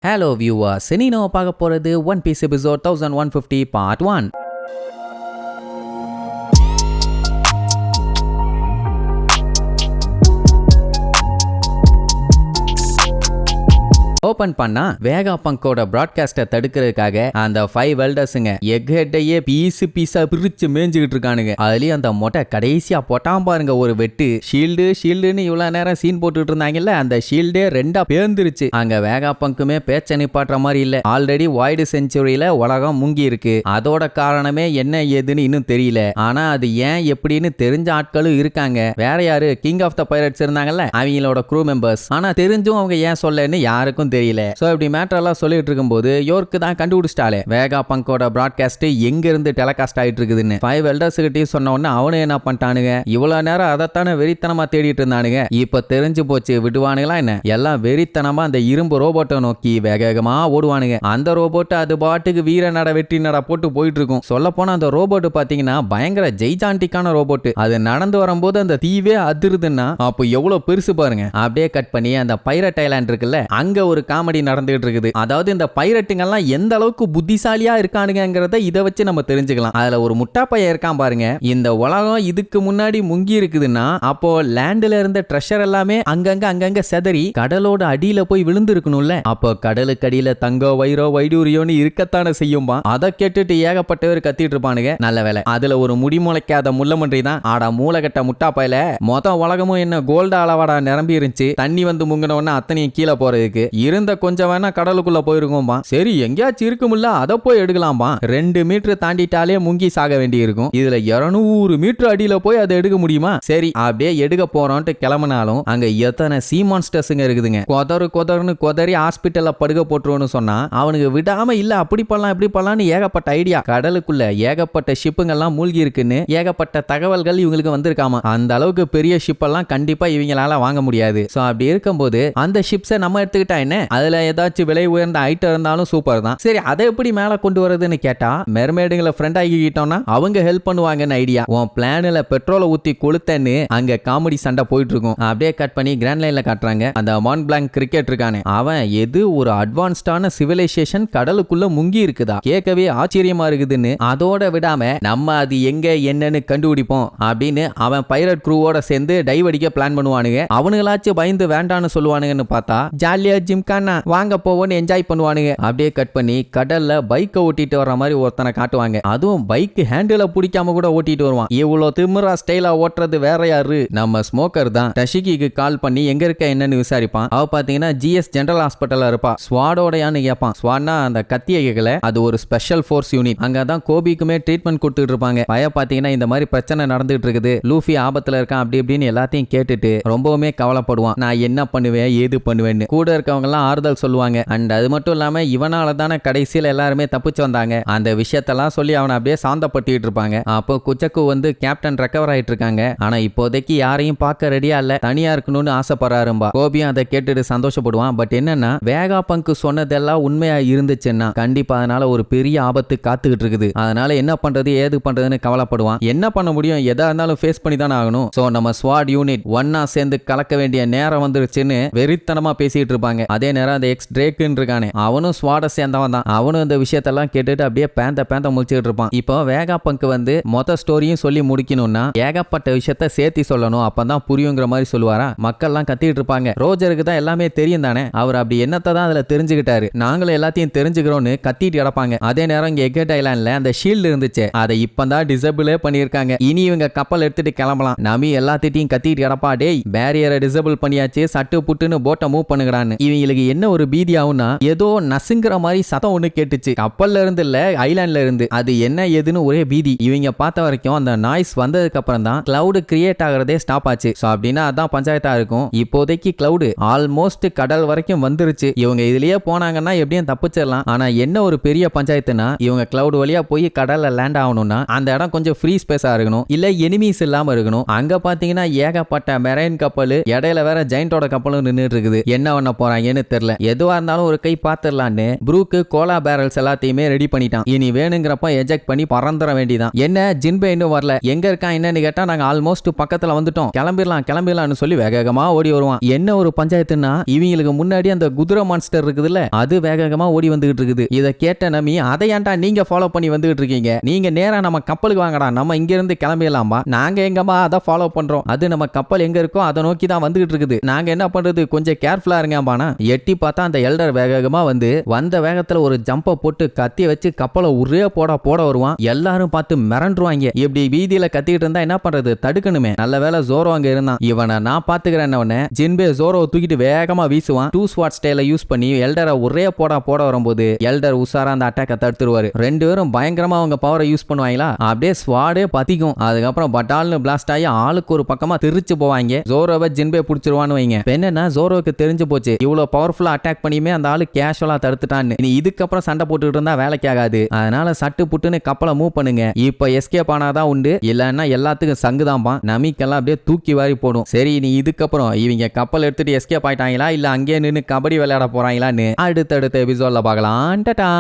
Hello viewers, இனி நம்ம பார்க்க போறது One Piece episode 1150 part 1. Open பண்ணா வேகா பங்கோட பிராட்காஸ்ட தடுக்கிறதுக்காக அந்த 5 வெல்டர்ஸுங்க எக் ஹெட்டையே பீஸா பிரிச்சு மேய்ஞ்சுக்கிட்டு இருக்கானுங்க. அதுலயும் அந்த மொட்டை கடைசியா பொட்டாம் பாருங்க ஒரு வெட்டு. ஷீல்டுன்னு இவ்வளவு நேரம் சீன் போட்டுட்டு இருந்தாங்கல்ல, அந்த ஷீல்டே ரெண்டா பேர்ந்துருச்சு. அங்க வேகா பங்குமே பேச்ச நிப்பாட்டுற மாதிரி இல்ல. ஆல்ரெடி வாய்டு செஞ்சுரியில உலகம் முங்கி இருக்கு. அதோட காரணமே என்ன ஏதுன்னு இன்னும் தெரியல. ஆனா அது ஏன் எப்படின்னு தெரிஞ்ச ஆட்களும் இருக்காங்க. வேற யாரு, கிங் ஆஃப் த பைரட்ஸ் இருந்தாங்கல்ல, அவங்களோட க்ரூ மெம்பர்ஸ். ஆனா தெரிஞ்சும் அவங்க ஏன் சொல்லன்னு யாருக்கும் தெரியல. சோ இப்படி மேட்டர் எல்லாம் சொல்லிட்டு இருக்கும்போது யோர்க்கு தான் கண்டுபிடிச்சிட்டாலே வேகா பங்கோட பிராட்காஸ்ட் எங்க இருந்து டெலிகாஸ்ட் ஆயிட்டு இருக்குதுன்னு. 5 வெல்டர்ஸ் கிட்டயும் சொன்ன உடனே அவனு என்ன பண்ணிட்டானுங்க, இவ்வளவு நேரம் அதைத்தானே வெறித்தனமா தேடிட்டு இருந்தானுங்க, இப்ப தெரிஞ்சு போச்சு விடுவானுங்களா என்ன. எல்லாம் வெறித்தனமா அந்த இரும்பு ரோபோட்டை நோக்கி வேகமா ஓடுவானுங்க. அந்த ரோபோட் அது பாட்டுக்கு வீர நட வெற்றி நட போட்டு போயிட்டு இருக்கும். சொல்ல போனா அந்த ரோபோட் பாத்தீங்கன்னா பயங்கர ஜெய்ஜாண்டிக்கான ரோபோட். அது நடந்து வரும்போது அந்த தீவே அதிருதுன்னா அப்போ எவ்வளவு பெருசு பாருங்க. அப்படியே கட் பண்ணி அந்த பைரட் ஐலாண்ட் இருக்குல்ல, அங்க ஒரு காமெடி நடந்துகிட்டு இருக்குது. அதாவது இந்த பைரட்டுங்க எல்லாம் எந்த அளவுக்கு புத்திசாலியா இருக்கானுங்கிறத இதை வச்சு நம்ம தெரிஞ்சுக்கலாம். அதுல ஒரு முட்டா பையன் இருக்கான் பாருங்க. இந்த உலகம் இதுக்கு முன்னாடி முங்கி இருக்குதுன்னா அப்போ லேண்ட்ல இருந்த ட்ரெஷர் எல்லாமே அங்கங்க செதறி கடலோட அடியில போய் விழுந்து இருக்கணும்ல. அப்போ கடலுக்கு அடியில தங்கம் வைரோ வைடூரியோன்னு இருக்கத்தானே செய்யும்பா. அதை கேட்டுட்டு ஏகப்பட்டவர் கத்திட்டு இருப்பானுங்க. நல்ல வேலை அதுல ஒரு முடிமுளைக்காத முள்ளமன்றி தான் ஆடா மூளைகட்ட முட்டா பையல. மொத்த உலகமும் என்ன கோல்டு அளவாடா நிரம்பி இருந்துச்சு. தண்ணி வந்து முங்கினவன அத்தனையும் கீழே போறதுக்கு இருந்த கொஞ்சம் வேணா கடலுக்குள்ள போயிருக்கும்பா. சரி எங்கேயாச்சும் இருக்கும்ல, அதை போய் எடுக்கலாம்பா. 2 மீட்டர் தாண்டிட்டாலே முங்கி சாக வேண்டி இருக்கும். இதுல 200 மீட்டர் அடியில போய் அதை எடுக்க முடியுமா? சரி அப்படியே எடுக்க போறோம்ட்டு கிளம்பினாலும் அங்க எத்தனை சீ மான்ஸ்டர்ஸுங்க இருக்குதுங்க. கொதறுன்னு கொதறி ஹாஸ்பிட்டல்ல படுக்க போட்டுருவோன்னு சொன்னா அவனுக்கு விடாம இல்ல அப்படி பண்ணலாம் இப்படி பண்ணலாம்னு ஏகப்பட்ட ஐடியா. கடலுக்குள்ள ஏகப்பட்ட ஷிப்புங்கெல்லாம் மூழ்கி இருக்குன்னு ஏகப்பட்ட தகவல்கள் இவங்களுக்கு வந்திருக்காமா. அந்த அளவுக்கு பெரிய ஷிப் எல்லாம் கண்டிப்பா இவங்களால வாங்க முடியாது. சோ அப்படி இருக்கும்போது அந்த ஷிப்ஸை நம்ம எடுத்துக்கிட்டா என்ன, அதுல ஏதாச்சும் விலை உயர்ந்த ஐட்டம் இருந்தாலும் சூப்பர் தான். சரி அதை எப்படி மேல கொண்டு வரதுன்னு கேட்டா மெர்மேடுங்களை ஃப்ரெண்ட் ஆகிக்கிட்டோம்னா அவங்க ஹெல்ப் பண்ணுவாங்கன்னு ஐடியா. உன் பிளான்ல பெட்ரோலை ஊத்தி கொளுத்தன்னு அங்க காமெடி சண்டை போயிட்டு இருக்கும். அப்படியே கட் பண்ணி கிராண்ட் லைன்ல காட்டுறாங்க. அந்த மான் பிளாங்க் கிரிக்கெட் இருக்கானே, அவன் எது ஒரு அட்வான்ஸ்டான சிவிலைசேஷன் கடலுக்குள்ள முங்கி இருக்குதா, கேட்கவே ஆச்சரியமா இருக்குதுன்னு. அதோட விடாம நம்ம அது எங்க என்னன்னு கண்டுபிடிப்போம் அப்படின்னு அவன் பைரட் க்ரூவோட சேர்ந்து டைவ் அடிக்க பிளான் பண்ணுவானுங்க. அவனுங்களாச்சும் பயந்து வேண்டான்னு சொல்லுவானுங்கன்னு பார்த்தா ஜாலியா ஜிம்கானா வாங்க போவோன்னு என்ஜாய் பண்ணுவானுங்க. அப்படியே கட் பண்ணி கடல்ல பைக்கை ஓட்டிட்டு வர்ற மாதிரி ஒருத்தனை காட்டுவாங்க. அதுவும் பைக் ஹேண்டில பிடிக்காம கூட ஓட்டிட்டு வருவான். இவ்வளவு திமிரா ஸ்டைலா ஓட்டுறது வேற யாரு, நம்ம ஸ்மோக்கர் தான். டஷிகிக்கு கால் பண்ணி எங்க இருக்க என்னன்னு விசாரிப்பான். அவ பாத்தீங்கன்னா ஜிஎஸ் ஜெனரல் ஹாஸ்பிட்டல்ல இருப்பா. ஸ்வாடோடையான்னு கேட்பான். ஸ்வாட்னா அந்த கத்திய கேட்கல, அது ஒரு ஸ்பெஷல் ஃபோர்ஸ் யூனிட். அங்கதான் கோபிக்குமே ட்ரீட்மெண்ட் கொடுத்துட்டு இருப்பாங்க. பய பாத்தீங்கன்னா இந்த மாதிரி பிரச்சனை நடந்துட்டு இருக்குது, லூஃபி ஆபத்துல இருக்கான் அப்படி இப்படின்னு எல்லாத்தையும் கேட்டுட்டு ரொம்பவுமே கவலைப்படுவான். நான் என்ன பண்ணுவேன் ஏது பண்ணுவேன்னு கூட இருக்கவங்க எல்லாம் ஆறுதல் சொல்லுவாங்க. அண்ட் அது மட்டும் இல்லாம இவனால தானே கடைசியில் எல்லாருமே தப்பிச்சு வந்தாங்க, அந்த விஷயத்தெல்லாம் சொல்லி அவனை அப்படியே சாந்தப்பட்டுட்டு இருப்பாங்க. அப்போ குச்சக்கு வந்து கேப்டன் ரெக்கவர் ஆயிட்டு இருக்காங்க. ஆனா இப்போதைக்கு யாரையும் பார்க்க ரெடியா இல்ல, தனியா இருக்கணும்னு ஆசைப்படுறாரும்பா. கோபியும் அதை கேட்டுட்டு சந்தோஷப்படுவான். பட் என்னன்னா வேகா பங்கு சொன்னதெல்லாம் உண்மையா இருந்துச்சுன்னா கண்டிப்பா அதனால ஒரு பெரிய ஆபத்து காத்துக்கிட்டு இருக்குது. அதனால என்ன பண்றது ஏது பண்றதுன்னு கவலைப்படுவான். என்ன பண்ண முடியும், எதா இருந்தாலும் ஃபேஸ் பண்ணி தானே ஆகணும். சோ நம்ம ஸ்வாட் யூனிட் ஒன்னா சேர்ந்து கலக்க வேண்டிய நேரம் வந்துருச்சுன்னு வெறித்தனமா பேசிட்டு இருப்பாங்க. அதே நேரம் அந்த எக்ஸ் ட்ரேக்குன்னு இருக்கானே, அவனும் ஸ்வாட சேர்ந்தவன் தான். அவனும் இந்த விஷயத்தெல்லாம் கேட்டுட்டு அப்படியே பேந்த முடிச்சுட்டு இருப்பான். இப்போ வேகா பங்கு வந்து மொத்த ஸ்டோரியும் சொல்லி முடிக்கணும்னா ஏகப்பட்ட விஷயத்த சேர்த்தி சொல்லணும், அப்பதான் புரியுங்கிற மாதிரி சொல்லுவாரா. மக்கள்லாம் கத்திட்டு இருப்பாங்க. ரோஜருக்கு தான் எல்லாமே தெரியும் தானே, அவர் அப்படி என்னத்தை தான் அதுல தெரிஞ்சுக்கிட்டாரு, நாங்களும் எல்லாத்தையும் தெரிஞ்சுக்கிறோம்னு கத்திட்டு கிடப்பாங்க. அதே நேரம் இங்க எக்கட் ஐலாண்ட்ல அந்த ஷீல்டு இருந்துச்சு, அதை இப்பதான் டிசபிளே பண்ணிருக்காங்க. இனி இவங்க கப்பல் எடுத்துட்டு கிளம்பலாம். நமி எல்லாத்திட்டையும் கத்திட்டு கிடப்பா. டேய் பேரியரை டிசபிள் பண்ணியாச்சு, சட்டு புட்டுன்னு போட்டை மூவ் பண்ணுகிறான்னு. இவங்களுக்கு என்ன ஒரு பீதியாவும்னா ஏதோ நசுங்கிற மாதிரி சத்தம் ஒண்ணு கேட்டுச்சு. கப்பல்ல இருந்து இல்ல, ஐலாண்ட்ல இருந்து. அது என்ன ஏதுன்னு ஒரே பீதி. இவங்க பார்த்த வரைக்கும் அந்த நாய்ஸ் வந்ததுக்கு அப்புறம் தான் கிளவுட் கிரியேட் ஆகிறதே ஸ்டாப் ஆச்சு. சோ அப்படின்னா அதான் பஞ்சாயத்தா இருக்கும். இப்போதைக்கு கிளவுட் ஆல்மோஸ்ட் கடல் வரைக்கும் வந்துருச்சு. இவங்க இதுலயே போனாங்கன்னா எப்படியும் தப்பிச்சிடலாம். ஆனா என்ன ஒரு பெரிய பஞ்சாயத்துனா இவங்க கிளவுட் வழியா போய் கடல்ல லேண்ட் ஆகணும்னா அந்த இடம் கொஞ்சம் ஃப்ரீ ஸ்பேஸா இருக்கணும், இல்ல எனிமீஸ் இல்லாம இருக்கணும். அங்க பாத்தீங்கன்னா ஏகப்பட்ட மெரைன் கப்பல், இடையில வேற ஜெயண்டோட கப்பலும் நின்றுட்டு இருக்குது. என்ன பண்ண போறாங்கன்னு தெரியல. எதுவா இருந்தாலும் ஒரு கை பாத்துடலான்னு ப்ரூக்கு கோலா பேரல்ஸ் எல்லாத்தையுமே ரெடி பண்ணிட்டான். இனி வேணுங்கிறப்ப எஜெக்ட் பண்ணி பறந்துற வேண்டியதான். என்ன ஜின்பே இன்னும் வரல, எங்க இருக்கான் என்னன்னு கேட்டா நாங்க ஆல்மோஸ்ட் பக்கத்துல வந்துட்டோம், கிளம்பிடலாம்னு சொல்லி வேகமா ஓடி வருவான். என்ன ஒரு பஞ்சாயத்துன்னா இவங்களுக்கு முன்னாடி அந்த குதிரை மான்ஸ்டர் இருக்குதுல்ல, அது வேகமா ஓடி வந்துகிட்டு இருக்குது. இதை கேட்ட நமி, அதை ஏன்டா நீங்க ஃபாலோ பண்ணி வந்துகிட்டு இருக்கீங்க, நீங்க நேரா நம்ம கப்பலுக்கு வாங்கடா, நம்ம இங்க இருந்து கிளம்பிடலாமா, நாங்க எங்கம்மா அதை ஃபாலோ பண்றோம், அது நம்ம கப்பல் எங்க இருக்கோ அதை நோக்கி தான் வந்துகிட்டு இருக்குது, நாங்க என்ன பண்றது கொஞ்சம் கேர்ஃபுல்லா இருங்கம்பானா. எட்டி பார்த்தா அந்த எல்டர் வேகமா வந்து வந்த வேகத்துல ஒரு ஜம்ப போட்டு கத்திய வச்சு கப்பலை ஒரே போட வருவான். எல்லாரும் பார்த்து மிரண்டுருவாங்க. இப்படி வீதியில கத்திட்டு இருந்தா என்ன பண்றது, தடுக்கணுமே. நல்ல வேளை ஜோரோ அங்க இருந்தான். இவனை நான் பாத்துக்கிறேன். ஜின்பே ஜோரோவை தூக்கிட்டு வேகமா வீசுவான். 2 ஸ்வாட் ஸ்டைல யூஸ் பண்ணி எல்டரை ஒரே போட வரும்போது எல்டர் உசாரா அந்த அட்டாக்கை தடுத்துருவாரு. ரெண்டு பேரும் பயங்கரமா அவங்க பவரை யூஸ் பண்ணுவாங்களா, அப்படியே ஸ்வாடே பத்திக்கும். அதுக்கப்புறம் பட்டால்னு பிளாஸ்ட் ஆகி ஆளுக்கு ஒரு பக்கமா திருச்சு போவாங்க. ஜோரோவை ஜின்பே பிடிச்சிருவான்னு வைங்க. என்னன்னா ஜோரோவுக்கு தெரிஞ்சு போச்சு இவ்வளவு பவர்ஃபுல்லா அட்டாக் பண்ணியுமே அந்த ஆளு கேஷுவலா தடுத்துட்டான்னு. இனி இதுக்கப்புறம் சண்டை போட்டுட்டு இருந்தா வேலைக்கு ஆகாது. அதனால சட்டு புட்டுன்னு கப்பலை மூவ் பண்ணுங்க. இப்ப எஸ்கேப் ஆனாதான் உண்டு, இல்லன்னா எல்லாத்துக்கும் சங்குதான்பா. நமிக்கெல்லாம் அப்படியே தூக்கி வாரி போடும். சரி நீ இதுக்கப்புறம் இவங்க கப்பல் எடுத்துட்டு எஸ்கேப் ஆயிட்டாங்களா இல்ல அங்கேயே நின்று கபடி விளையாட போறாங்களான்னு அடுத்தடுத்த எபிசோட்ல பார்க்கலாம். டாடா.